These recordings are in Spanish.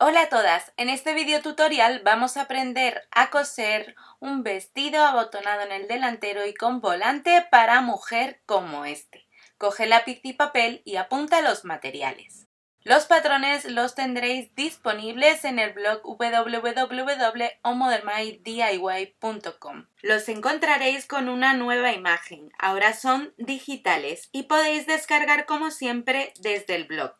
Hola a todas, en este video tutorial vamos a aprender a coser un vestido abotonado en el delantero y con volante para mujer como este. Coge lápiz y papel y apunta los materiales. Los patrones los tendréis disponibles en el blog www.omodernmydiy.com. Los encontraréis con una nueva imagen, ahora son digitales y podéis descargar como siempre desde el blog.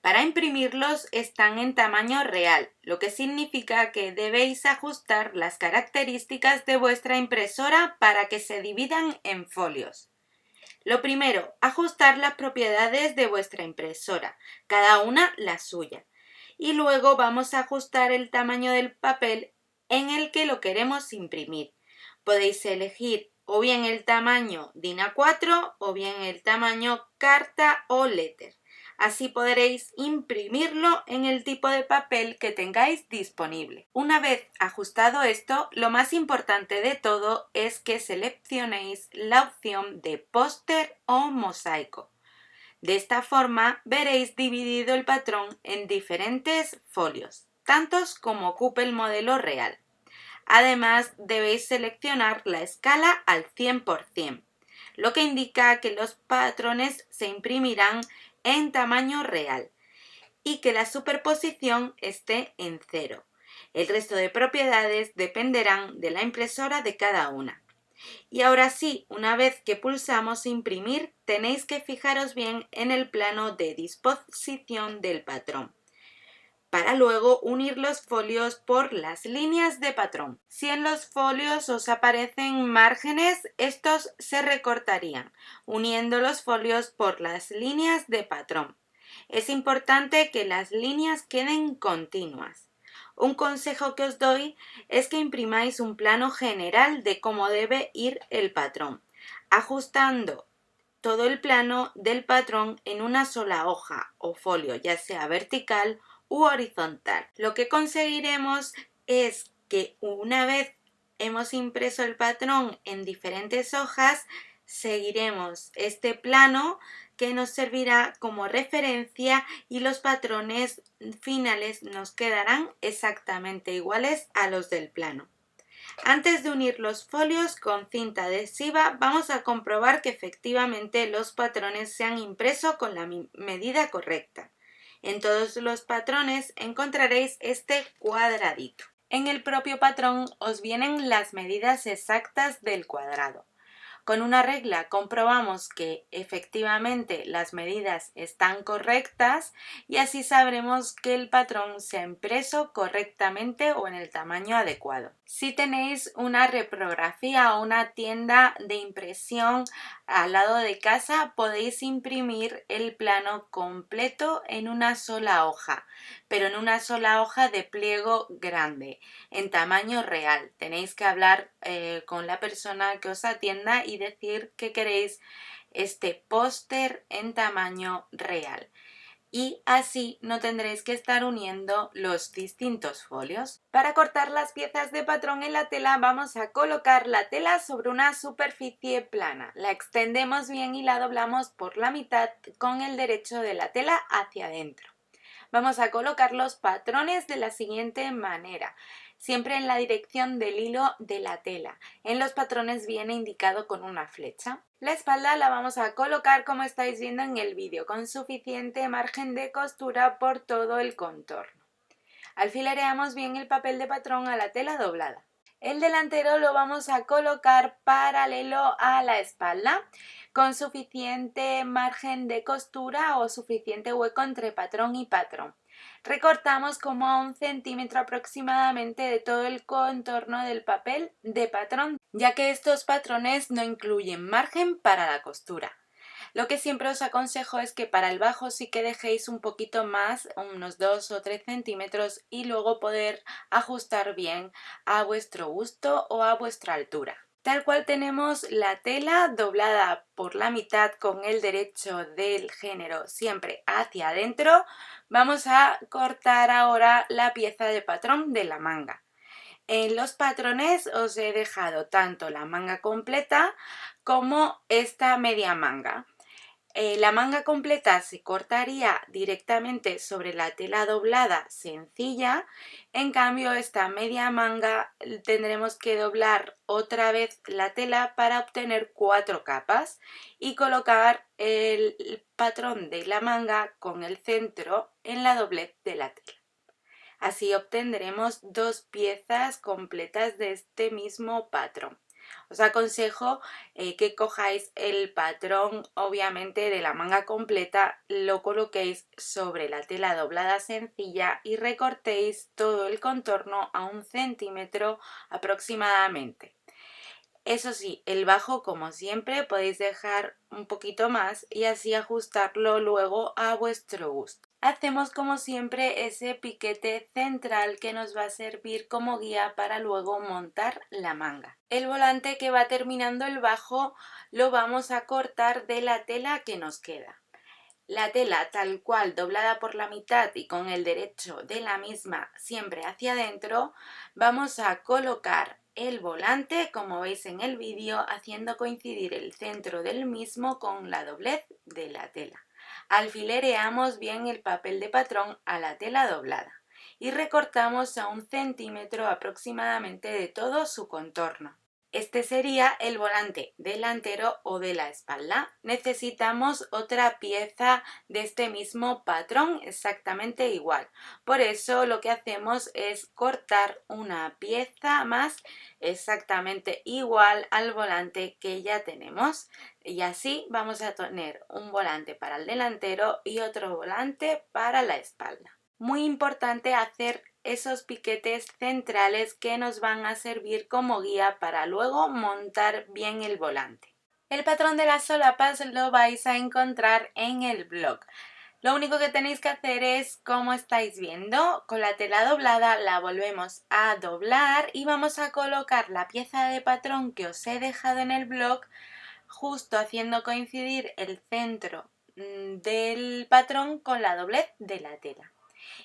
Para imprimirlos están en tamaño real, lo que significa que debéis ajustar las características de vuestra impresora para que se dividan en folios. Lo primero, ajustar las propiedades de vuestra impresora, cada una la suya. Y luego vamos a ajustar el tamaño del papel en el que lo queremos imprimir. Podéis elegir o bien el tamaño DIN A4 o bien el tamaño carta o letter. Así podréis imprimirlo en el tipo de papel que tengáis disponible. Una vez ajustado esto, lo más importante de todo es que seleccionéis la opción de póster o mosaico. De esta forma veréis dividido el patrón en diferentes folios, tantos como ocupe el modelo real. Además, debéis seleccionar la escala al 100%, lo que indica que los patrones se imprimirán en tamaño real y que la superposición esté en 0. El resto de propiedades dependerán de la impresora de cada una. Y ahora sí, una vez que pulsamos imprimir, tenéis que fijaros bien en el plano de disposición del patrón, para luego unir los folios por las líneas de patrón. Si en los folios os aparecen márgenes, estos se recortarían, uniendo los folios por las líneas de patrón. Es importante que las líneas queden continuas. Un consejo que os doy es que imprimáis un plano general de cómo debe ir el patrón, ajustando todo el plano del patrón en una sola hoja o folio, ya sea vertical u horizontal. Lo que conseguiremos es que una vez hemos impreso el patrón en diferentes hojas, seguiremos este plano que nos servirá como referencia y los patrones finales nos quedarán exactamente iguales a los del plano. Antes de unir los folios con cinta adhesiva, vamos a comprobar que efectivamente los patrones se han impreso con la medida correcta. En todos los patrones encontraréis este cuadradito. En el propio patrón os vienen las medidas exactas del cuadrado. Con una regla comprobamos que efectivamente las medidas están correctas y así sabremos que el patrón se ha impreso correctamente o en el tamaño adecuado. Si tenéis una reprografía o una tienda de impresión al lado de casa, podéis imprimir el plano completo en una sola hoja, pero en una sola hoja de pliego grande, en tamaño real. Tenéis que hablar con la persona que os atienda y decir que queréis este póster en tamaño real. Y así no tendréis que estar uniendo los distintos folios. Para cortar las piezas de patrón en la tela vamos a colocar la tela sobre una superficie plana. La extendemos bien y la doblamos por la mitad con el derecho de la tela hacia adentro. Vamos a colocar los patrones de la siguiente manera, siempre en la dirección del hilo de la tela. En los patrones viene indicado con una flecha. La espalda la vamos a colocar como estáis viendo en el vídeo, con suficiente margen de costura por todo el contorno. Alfilereamos bien el papel de patrón a la tela doblada. El delantero lo vamos a colocar paralelo a la espalda, con suficiente margen de costura o suficiente hueco entre patrón y patrón. Recortamos como a 1 centímetro aproximadamente de todo el contorno del papel de patrón, ya que estos patrones no incluyen margen para la costura. Lo que siempre os aconsejo es que para el bajo sí que dejéis un poquito más, unos 2 o 3 centímetros, y luego poder ajustar bien a vuestro gusto o a vuestra altura. Tal cual tenemos la tela doblada por la mitad con el derecho del género siempre hacia adentro, vamos a cortar ahora la pieza de patrón de la manga. En los patrones os he dejado tanto la manga completa como esta media manga. La manga completa se cortaría directamente sobre la tela doblada sencilla, en cambio esta media manga tendremos que doblar otra vez la tela para obtener 4 capas y colocar el patrón de la manga con el centro en la doblez de la tela. Así obtendremos 2 piezas completas de este mismo patrón. Os aconsejo que cojáis el patrón obviamente de la manga completa, lo coloquéis sobre la tela doblada sencilla y recortéis todo el contorno a 1 centímetro aproximadamente. Eso sí, el bajo como siempre podéis dejar un poquito más y así ajustarlo luego a vuestro gusto. Hacemos como siempre ese piquete central que nos va a servir como guía para luego montar la manga. El volante que va terminando el bajo lo vamos a cortar de la tela que nos queda. La tela tal cual doblada por la mitad y con el derecho de la misma siempre hacia adentro, vamos a colocar el volante como veis en el vídeo haciendo coincidir el centro del mismo con la doblez de la tela. Alfilereamos bien el papel de patrón a la tela doblada y recortamos a 1 centímetro aproximadamente de todo su contorno. Este sería el volante delantero o de la espalda. Necesitamos otra pieza de este mismo patrón exactamente igual. Por eso lo que hacemos es cortar una pieza más exactamente igual al volante que ya tenemos. Y así vamos a tener un volante para el delantero y otro volante para la espalda. Muy importante hacer esos piquetes centrales que nos van a servir como guía para luego montar bien el volante. El patrón de las solapas lo vais a encontrar en el blog. Lo único que tenéis que hacer es, como estáis viendo, con la tela doblada la volvemos a doblar y vamos a colocar la pieza de patrón que os he dejado en el blog justo haciendo coincidir el centro del patrón con la doblez de la tela.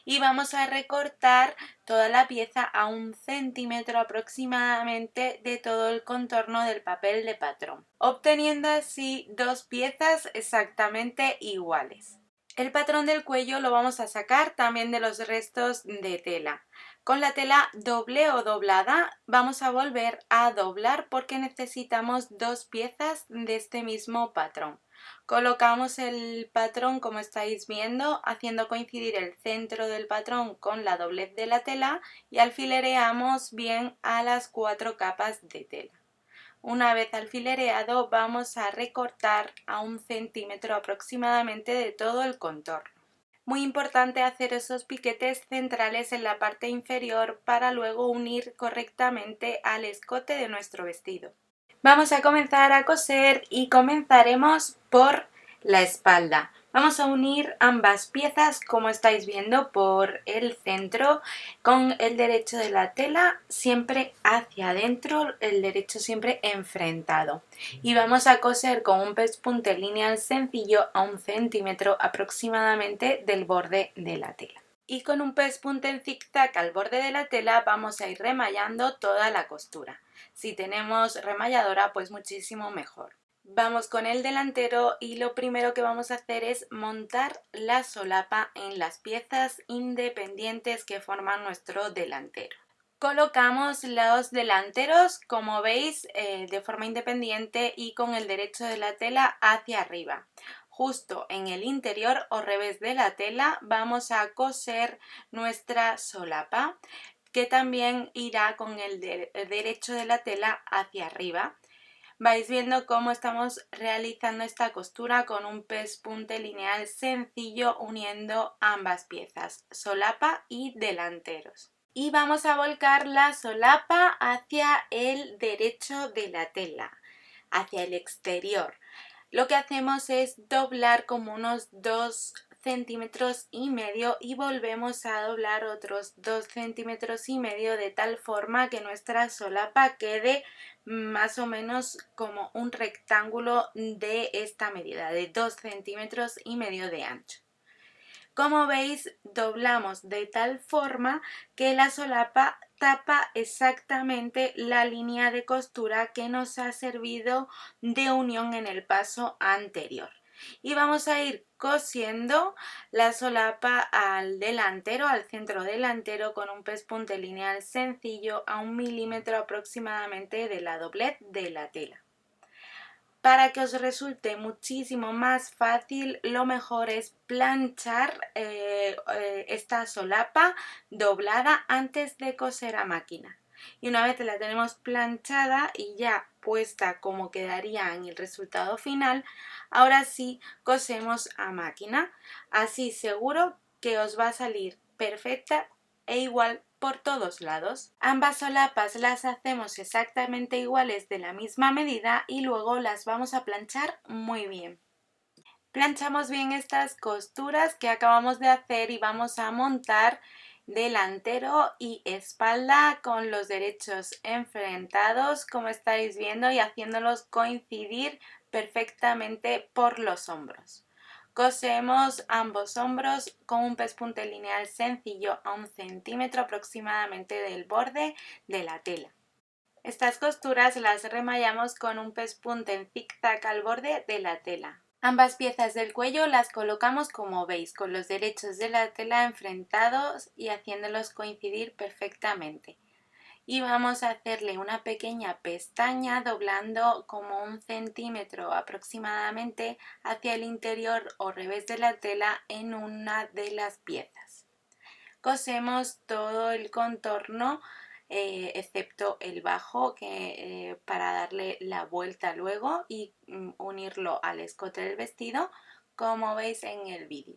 Y vamos a recortar toda la pieza a 1 centímetro aproximadamente de todo el contorno del papel de patrón, obteniendo así 2 piezas exactamente iguales. El patrón del cuello lo vamos a sacar también de los restos de tela. Con la tela doble o doblada vamos a volver a doblar porque necesitamos 2 piezas de este mismo patrón. Colocamos el patrón como estáis viendo, haciendo coincidir el centro del patrón con la doblez de la tela y alfilereamos bien a las 4 capas de tela. Una vez alfilereado vamos a recortar a 1 centímetro aproximadamente de todo el contorno. Muy importante hacer esos piquetes centrales en la parte inferior para luego unir correctamente al escote de nuestro vestido. Vamos a comenzar a coser y comenzaremos por la espalda. Vamos a unir ambas piezas como estáis viendo por el centro con el derecho de la tela siempre hacia adentro, el derecho siempre enfrentado. Y vamos a coser con un pespunte lineal sencillo a 1 centímetro aproximadamente del borde de la tela. Y con un pespunte en zigzag al borde de la tela vamos a ir remallando toda la costura. Si tenemos remalladora, pues muchísimo mejor. Vamos con el delantero y lo primero que vamos a hacer es montar la solapa en las piezas independientes que forman nuestro delantero. Colocamos los delanteros, como veis, de forma independiente y con el derecho de la tela hacia arriba. Justo en el interior o revés de la tela vamos a coser nuestra solapa, que también irá con el derecho de la tela hacia arriba. Vais viendo cómo estamos realizando esta costura con un pespunte lineal sencillo uniendo ambas piezas, solapa y delanteros. Y vamos a volcar la solapa hacia el derecho de la tela, hacia el exterior. Lo que hacemos es doblar como unos 2 centímetros y medio y volvemos a doblar otros 2 centímetros y medio de tal forma que nuestra solapa quede más o menos como un rectángulo de esta medida, de 2 centímetros y medio de ancho. Como veis, doblamos de tal forma que la solapa tapa exactamente la línea de costura que nos ha servido de unión en el paso anterior. y vamos a ir cosiendo la solapa al delantero, al centro delantero, con un pespunte lineal sencillo a 1 milímetro aproximadamente de la doblez de la tela. Para que os resulte muchísimo más fácil, lo mejor es planchar esta solapa doblada antes de coser a máquina. Y una vez la tenemos planchada y ya puesta como quedaría en el resultado final, ahora sí cosemos a máquina. Así seguro que os va a salir perfecta e igual por todos lados. Ambas solapas las hacemos exactamente iguales de la misma medida y luego las vamos a planchar muy bien. Planchamos bien estas costuras que acabamos de hacer y vamos a montar delantero y espalda con los derechos enfrentados, como estáis viendo, y haciéndolos coincidir perfectamente por los hombros. Cosemos ambos hombros con un pespunte lineal sencillo a 1 centímetro aproximadamente del borde de la tela. Estas costuras las remallamos con un pespunte en zigzag al borde de la tela. Ambas piezas del cuello las colocamos como veis, con los derechos de la tela enfrentados y haciéndolos coincidir perfectamente. Y vamos a hacerle una pequeña pestaña doblando como 1 centímetro aproximadamente hacia el interior o revés de la tela en una de las piezas. Cosemos todo el contorno excepto el bajo para darle la vuelta luego y unirlo al escote del vestido, como veis en el vídeo.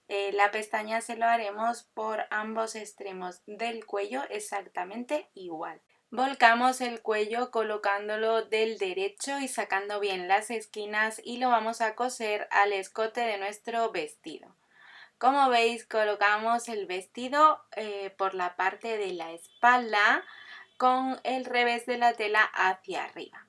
La pestaña se lo haremos por ambos extremos del cuello exactamente igual. Volcamos el cuello colocándolo del derecho y sacando bien las esquinas y lo vamos a coser al escote de nuestro vestido. Como veis, colocamos el vestido por la parte de la espalda con el revés de la tela hacia arriba.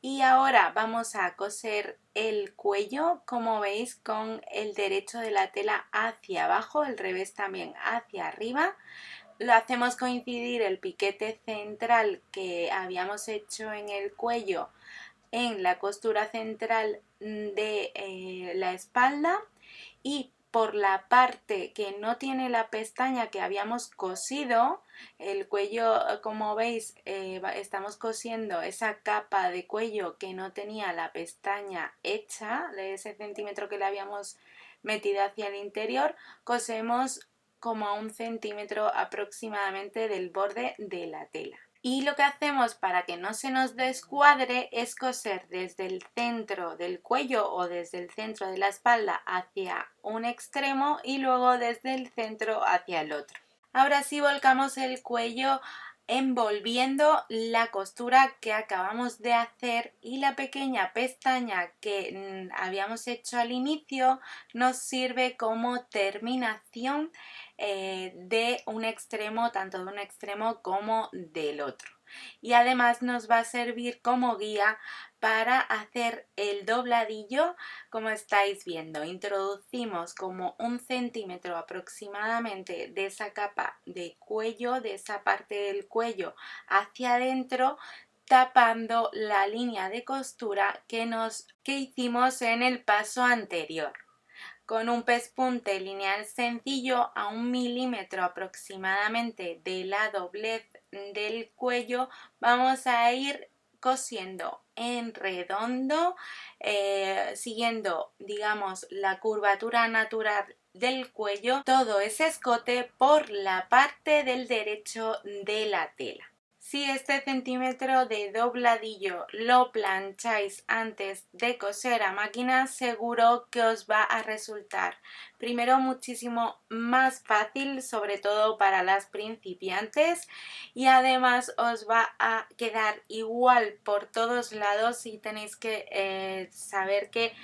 Y ahora vamos a coser el cuello, como veis, con el derecho de la tela hacia abajo, el revés también hacia arriba. Lo hacemos coincidir el piquete central que habíamos hecho en el cuello en la costura central de la espalda, y por la parte que no tiene la pestaña que habíamos cosido, el cuello, como veis, estamos cosiendo esa capa de cuello que no tenía la pestaña hecha, de ese centímetro que le habíamos metido hacia el interior, cosemos como a 1 centímetro aproximadamente del borde de la tela. Y lo que hacemos para que no se nos descuadre es coser desde el centro del cuello o desde el centro de la espalda hacia un extremo y luego desde el centro hacia el otro. Ahora sí volcamos el cuello envolviendo la costura que acabamos de hacer, y la pequeña pestaña que habíamos hecho al inicio nos sirve como terminación de un extremo, tanto de un extremo como del otro. Y además nos va a servir como guía para hacer el dobladillo, como estáis viendo. Introducimos como 1 centímetro aproximadamente de esa capa de cuello, de esa parte del cuello hacia adentro, tapando la línea de costura que hicimos en el paso anterior. Con un pespunte lineal sencillo a 1 milímetro aproximadamente de la doblez del cuello vamos a ir cosiendo en redondo, siguiendo, digamos, la curvatura natural del cuello, todo ese escote por la parte del derecho de la tela. Si este centímetro de dobladillo lo plancháis antes de coser a máquina, seguro que os va a resultar primero muchísimo más fácil, sobre todo para las principiantes, y además os va a quedar igual por todos lados. Y tenéis que saber que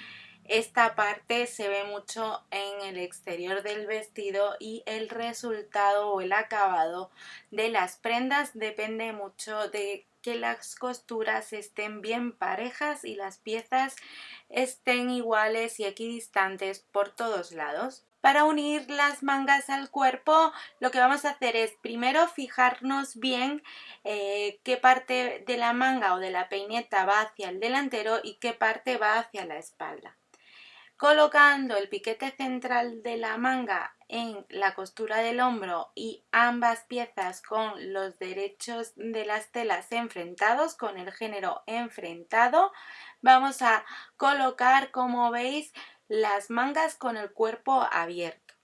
esta parte se ve mucho en el exterior del vestido, y el resultado o el acabado de las prendas depende mucho de que las costuras estén bien parejas y las piezas estén iguales y equidistantes por todos lados. Para unir las mangas al cuerpo, lo que vamos a hacer es primero fijarnos bien qué parte de la manga o de la peineta va hacia el delantero y qué parte va hacia la espalda. Colocando el piquete central de la manga en la costura del hombro y ambas piezas con los derechos de las telas enfrentados, con el género enfrentado, vamos a colocar, como veis, las mangas con el cuerpo abierto.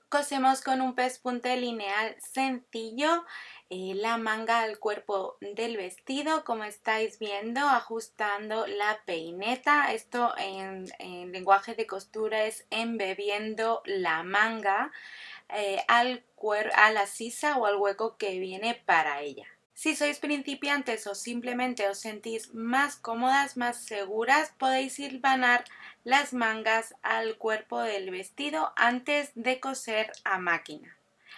Cosemos con un pespunte lineal sencillo la manga al cuerpo del vestido, como estáis viendo, ajustando la peineta. Esto en lenguaje de costura es embebiendo la manga a la sisa o al hueco que viene para ella. Si sois principiantes o simplemente os sentís más cómodas, más seguras, podéis hilvanar las mangas al cuerpo del vestido antes de coser a máquina.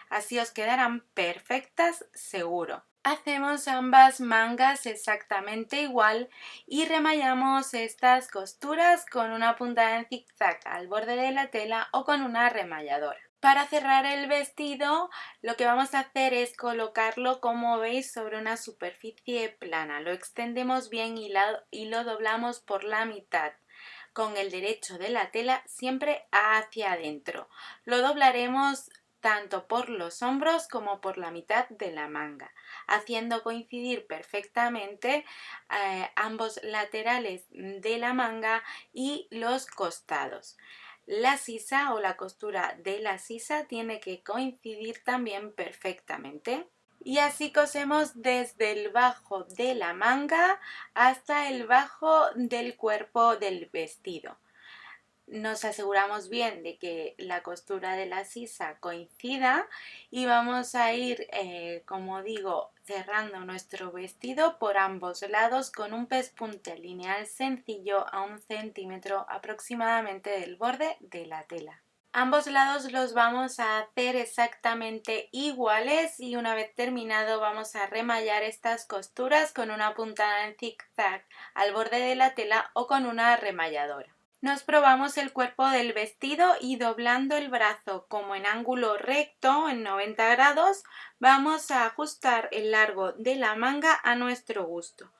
Así os quedarán perfectas seguro. Hacemos ambas mangas exactamente igual y remallamos estas costuras con una puntada en zigzag al borde de la tela o con una remalladora. Para cerrar el vestido, lo que vamos a hacer es colocarlo, como veis, sobre una superficie plana. Lo extendemos bien y lo doblamos por la mitad, con el derecho de la tela siempre hacia adentro. Lo doblaremos tanto por los hombros como por la mitad de la manga, haciendo coincidir perfectamente ambos laterales de la manga y los costados. La sisa o la costura de la sisa tiene que coincidir también perfectamente. Y así cosemos desde el bajo de la manga hasta el bajo del cuerpo del vestido. Nos aseguramos bien de que la costura de la sisa coincida y vamos a ir, como digo, cerrando nuestro vestido por ambos lados con un pespunte lineal sencillo a 1 centímetro aproximadamente del borde de la tela. Ambos lados los vamos a hacer exactamente iguales y una vez terminado vamos a remallar estas costuras con una puntada en zigzag al borde de la tela o con una remalladora. Nos probamos el cuerpo del vestido y doblando el brazo como en ángulo recto en 90 grados vamos a ajustar el largo de la manga a nuestro gusto.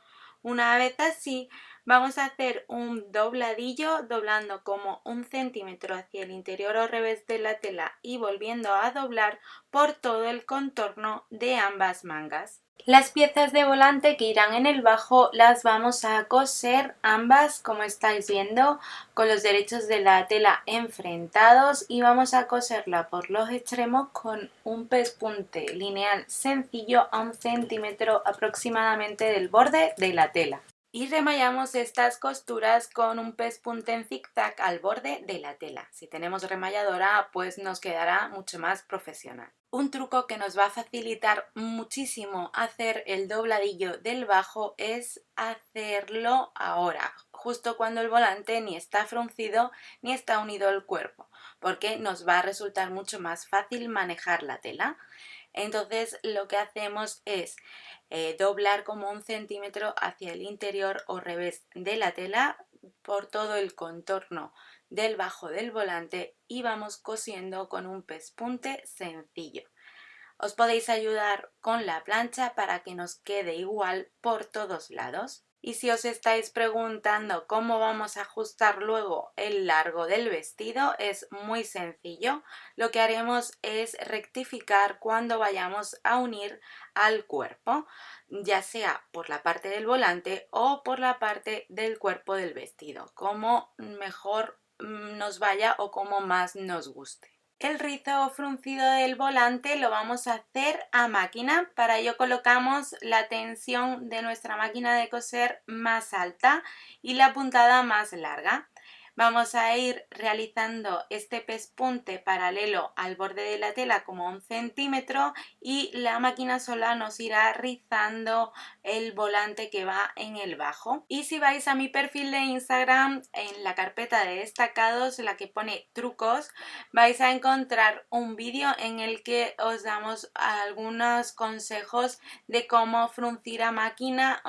Una vez así vamos a hacer un dobladillo doblando como 1 centímetro hacia el interior o revés de la tela y volviendo a doblar por todo el contorno de ambas mangas. Las piezas de volante que irán en el bajo las vamos a coser ambas, como estáis viendo, con los derechos de la tela enfrentados y vamos a coserla por los extremos con un pespunte lineal sencillo a 1 centímetro aproximadamente del borde de la tela. Y remallamos estas costuras con un pespunte en zigzag al borde de la tela. Si tenemos remalladora, pues nos quedará mucho más profesional. Un truco que nos va a facilitar muchísimo hacer el dobladillo del bajo es hacerlo ahora, justo cuando el volante ni está fruncido ni está unido al cuerpo, porque nos va a resultar mucho más fácil manejar la tela. Entonces lo que hacemos es doblar como 1 centímetro hacia el interior o revés de la tela por todo el contorno del bajo del volante y vamos cosiendo con un pespunte sencillo. Os podéis ayudar con la plancha para que nos quede igual por todos lados. Y si os estáis preguntando cómo vamos a ajustar luego el largo del vestido, es muy sencillo. Lo que haremos es rectificar cuando vayamos a unir al cuerpo, ya sea por la parte del volante o por la parte del cuerpo del vestido, como mejor nos vaya o como más nos guste. El rizo fruncido del volante lo vamos a hacer a máquina. Para ello colocamos la tensión de nuestra máquina de coser más alta y la puntada más larga. Vamos a ir realizando este pespunte paralelo al borde de la tela como 1 centímetro y la máquina sola nos irá rizando el volante que va en el bajo. Y si vais a mi perfil de Instagram, en la carpeta de destacados, la que pone trucos, vais a encontrar un vídeo en el que os damos algunos consejos de cómo fruncir a máquina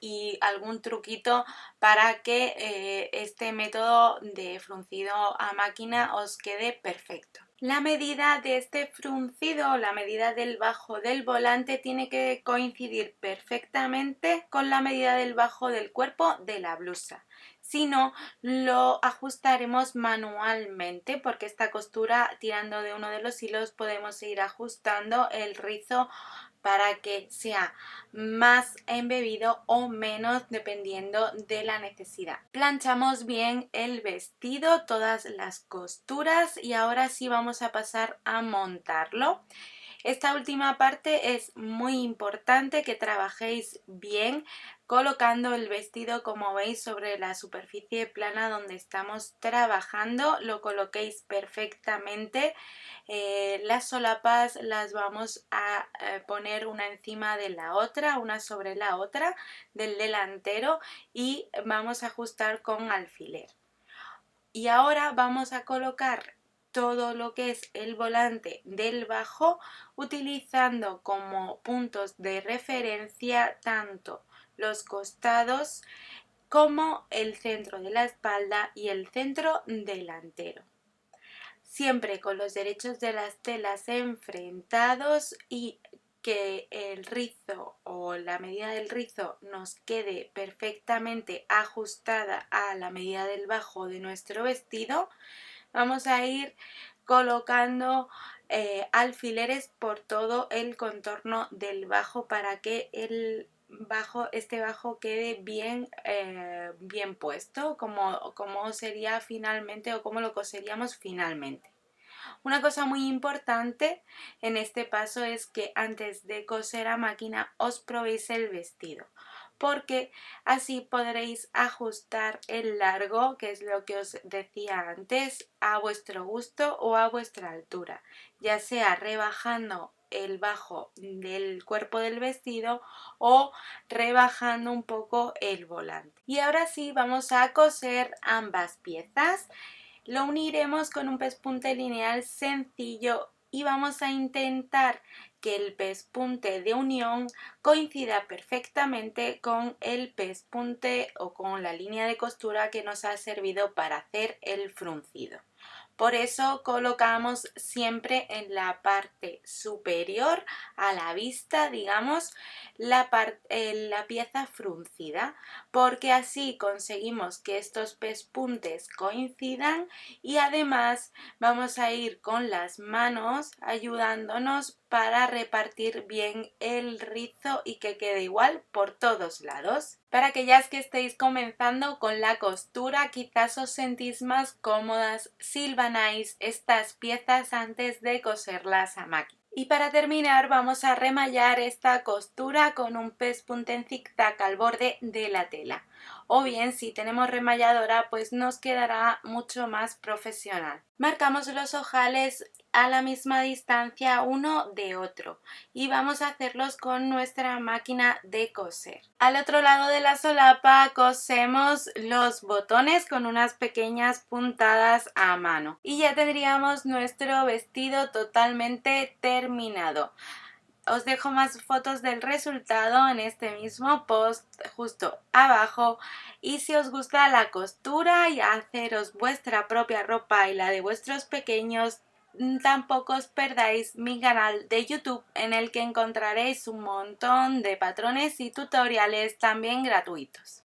y algún truquito para que este método de fruncido a máquina os quede perfecto. La medida de este fruncido, la medida del bajo del volante, tiene que coincidir perfectamente con la medida del bajo del cuerpo de la blusa. sino lo ajustaremos manualmente, porque esta costura, tirando de uno de los hilos, podemos ir ajustando el rizo para que sea más embebido o menos dependiendo de la necesidad. Planchamos bien el vestido, todas las costuras, y ahora sí vamos a pasar a montarlo. Esta última parte es muy importante que trabajéis bien colocando el vestido, como veis, sobre la superficie plana donde estamos trabajando. Lo coloquéis perfectamente. Las solapas las vamos a poner una encima de la otra, una sobre la otra del delantero, y vamos a ajustar con alfiler. Y ahora vamos a colocar todo lo que es el volante del bajo, utilizando como puntos de referencia tanto los costados como el centro de la espalda y el centro delantero. Siempre con los derechos de las telas enfrentados y que el rizo o la medida del rizo nos quede perfectamente ajustada a la medida del bajo de nuestro vestido. Vamos a ir colocando alfileres por todo el contorno del bajo para que este bajo quede bien, bien puesto, como sería finalmente o como lo coseríamos finalmente. Una cosa muy importante en este paso es que antes de coser a máquina os probéis el vestido, porque así podréis ajustar el largo, que es lo que os decía antes, a vuestro gusto o a vuestra altura, ya sea rebajando el bajo del cuerpo del vestido o rebajando un poco el volante. Y ahora sí vamos a coser ambas piezas. Lo uniremos con un pespunte lineal sencillo y vamos a intentar que el pespunte de unión coincida perfectamente con el pespunte o con la línea de costura que nos ha servido para hacer el fruncido. Por eso colocamos siempre en la parte superior a la vista, digamos, la pieza fruncida, porque así conseguimos que estos pespuntes coincidan y además vamos a ir con las manos ayudándonos para repartir bien el rizo y que quede igual por todos lados. Para aquellas que estéis comenzando con la costura, quizás os sentís más cómodas si hilvanáis estas piezas antes de coserlas a máquina. Y para terminar vamos a remallar esta costura con un pespunte en zigzag al borde de la tela. O bien, si tenemos remalladora, pues nos quedará mucho más profesional. Marcamos los ojales a la misma distancia uno de otro y vamos a hacerlos con nuestra máquina de coser. Al otro lado de la solapa cosemos los botones con unas pequeñas puntadas a mano y ya tendríamos nuestro vestido totalmente terminado. Os dejo más fotos del resultado en este mismo post justo abajo, y si os gusta la costura y haceros vuestra propia ropa y la de vuestros pequeños, tampoco os perdáis mi canal de YouTube, en el que encontraréis un montón de patrones y tutoriales también gratuitos.